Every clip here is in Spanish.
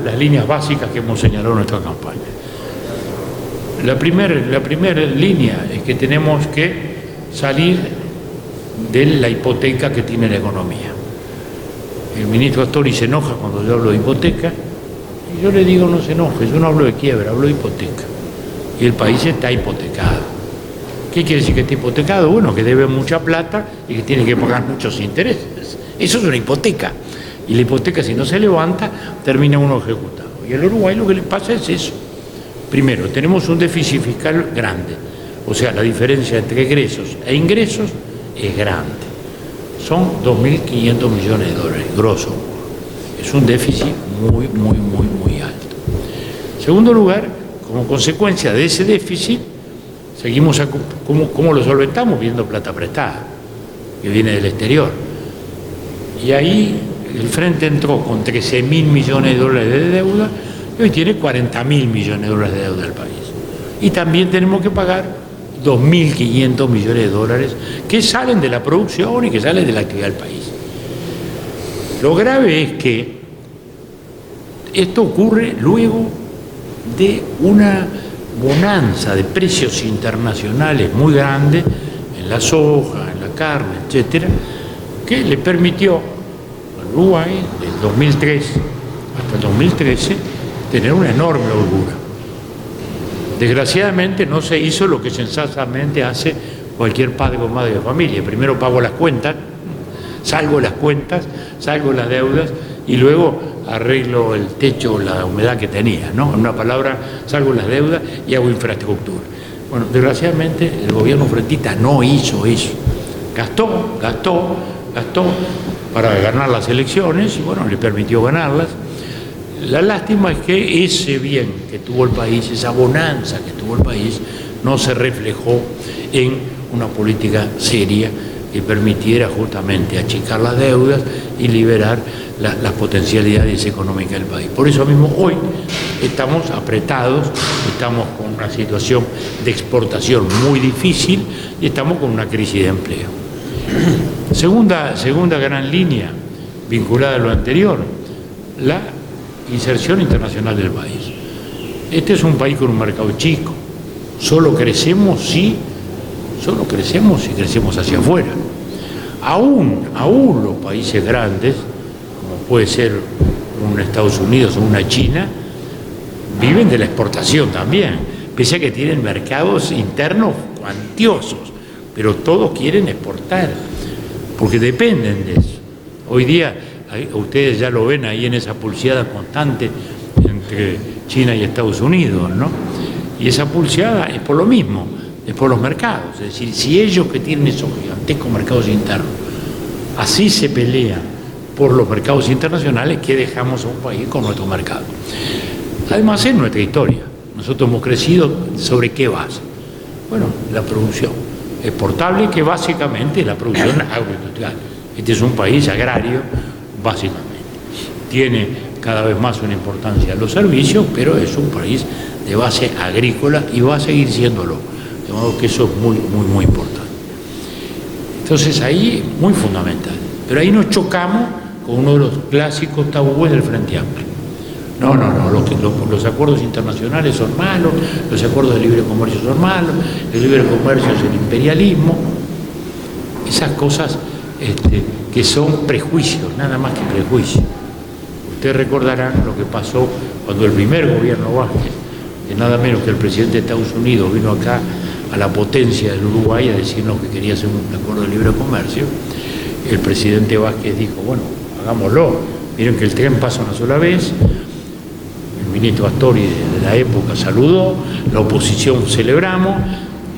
las líneas básicas que hemos señalado en nuestra campaña. La primera línea es que tenemos que salir de la hipoteca que tiene la economía. El ministro Astori se enoja cuando yo hablo de hipoteca, y yo le digo no se enoje, yo no hablo de quiebra, hablo de hipoteca. Y el país está hipotecado. ¿Qué quiere decir que está hipotecado? Bueno, que debe mucha plata y que tiene que pagar muchos intereses. Eso es una hipoteca. Y la hipoteca, si no se levanta, termina uno ejecutado. Y al Uruguay lo que le pasa es eso. Primero, tenemos un déficit fiscal grande. O sea, la diferencia entre egresos e ingresos es grande. Son 2.500 millones de dólares, grosso modo. Es un déficit muy alto. En segundo lugar, como consecuencia de ese déficit, seguimos ¿cómo lo solventamos? Viendo plata prestada, que viene del exterior. Y ahí el Frente entró con 13.000 millones de dólares de deuda y hoy tiene 40.000 millones de dólares de deuda del país. Y también tenemos que pagar 2.500 millones de dólares que salen de la producción y que salen de la actividad del país. Lo grave es que esto ocurre luego de una bonanza de precios internacionales muy grande en la soja, en la carne, etcétera, que le permitió al Uruguay, del 2003 hasta el 2013, tener una enorme holgura. Desgraciadamente no se hizo lo que sensatamente hace cualquier padre o madre de familia. Primero pago las cuentas, salgo las cuentas, salgo las deudas y luego arreglo el techo, la humedad que tenía, ¿no? En una palabra, salgo las deudas y hago infraestructura. Bueno, desgraciadamente el gobierno frentista no hizo eso. Gastó para ganar las elecciones y bueno, le permitió ganarlas. La lástima es que ese bien que tuvo el país, esa bonanza que tuvo el país, no se reflejó en una política seria que permitiera justamente achicar las deudas y liberar las potencialidades económicas del país. Por eso mismo hoy estamos apretados, estamos con una situación de exportación muy difícil y estamos con una crisis de empleo. Segunda gran línea vinculada a lo anterior, la inserción internacional del país. Este es un país con un mercado chico. Solo crecemos si crecemos hacia afuera. Aún los países grandes, como puede ser un Estados Unidos o una China, viven de la exportación también, pese a que tienen mercados internos cuantiosos, pero todos quieren exportar, porque dependen de eso. Hoy día, ustedes ya lo ven ahí en esa pulseada constante entre China y Estados Unidos, ¿no? Y esa pulseada es por lo mismo, es por los mercados. Es decir, si ellos que tienen esos gigantescos mercados internos, así se pelean por los mercados internacionales, ¿qué dejamos a un país con nuestro mercado? Además es nuestra historia. Nosotros hemos crecido ¿sobre qué base? Bueno, la producción exportable, que básicamente es la producción agroindustrial. Este es un país agrario, básicamente. Tiene cada vez más una importancia los servicios, pero es un país de base agrícola y va a seguir siéndolo. De modo que eso es muy importante. Entonces ahí es muy fundamental. Pero ahí nos chocamos con uno de los clásicos tabúes del Frente Amplio. No, los acuerdos internacionales son malos, los acuerdos de libre comercio son malos, el libre comercio es el imperialismo. Esas cosas que son prejuicios, nada más que prejuicios. Ustedes recordarán lo que pasó cuando el primer gobierno Vázquez, que nada menos que el presidente de Estados Unidos vino acá a la potencia del Uruguay a decirnos que quería hacer un acuerdo de libre comercio. El presidente Vázquez dijo, bueno, hagámoslo, miren que el tren pasa una sola vez. El ministro Astori de la época saludó, la oposición celebramos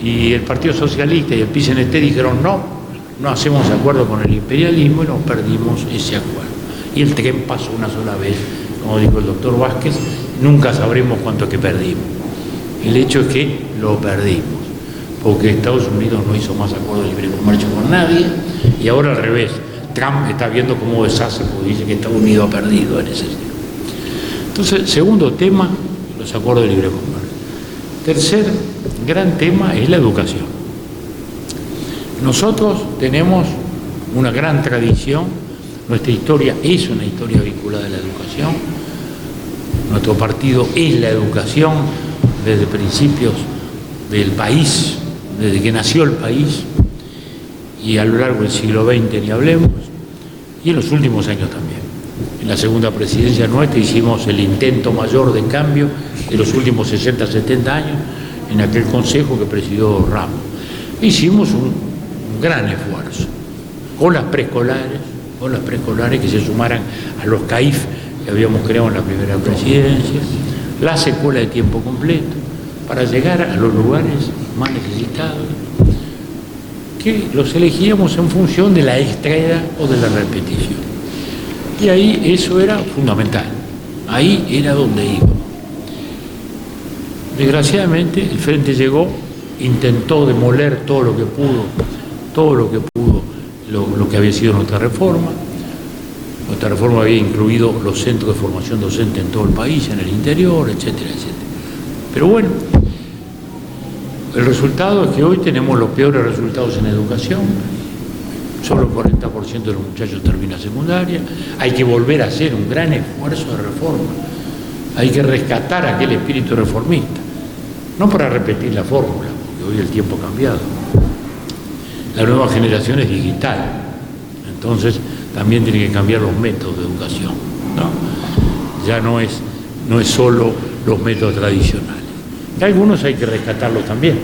y el Partido Socialista y el PCNT dijeron no hacemos acuerdo con el imperialismo y nos perdimos ese acuerdo. Y el tren pasó una sola vez, como dijo el doctor Vázquez, nunca sabremos cuánto que perdimos. El hecho es que lo perdimos, porque Estados Unidos no hizo más acuerdo de libre comercio con nadie y ahora al revés, Trump está viendo cómo deshace porque dice que Estados Unidos ha perdido en ese sentido. Entonces, segundo tema, los acuerdos de libre comercio. Tercer gran tema es la educación. Nosotros tenemos una gran tradición, nuestra historia es una historia vinculada a la educación. Nuestro partido es la educación desde principios del país, desde que nació el país, y a lo largo del siglo XX ni hablemos, y en los últimos años también. En la segunda presidencia nuestra hicimos el intento mayor de cambio de los últimos 60, 70 años en aquel consejo que presidió Ramos. Hicimos un gran esfuerzo con las preescolares que se sumaran a los CAIF que habíamos creado en la primera presidencia, las escuelas de tiempo completo, para llegar a los lugares más necesitados, que los elegíamos en función de la extraída o de la repetición. Y ahí eso era fundamental, ahí era donde íbamos. Desgraciadamente el Frente llegó, intentó demoler todo lo que pudo, lo que había sido nuestra reforma. Nuestra reforma había incluido los centros de formación docente en todo el país, en el interior, etcétera, etcétera. Pero bueno, el resultado es que hoy tenemos los peores resultados en educación. Solo el 40% de los muchachos termina secundaria. Hay que volver a hacer un gran esfuerzo de reforma. Hay que rescatar aquel espíritu reformista. No para repetir la fórmula, porque hoy el tiempo ha cambiado. La nueva generación es digital. Entonces también tiene que cambiar los métodos de educación, ¿no? Ya no es solo los métodos tradicionales. Y algunos hay que rescatarlos también.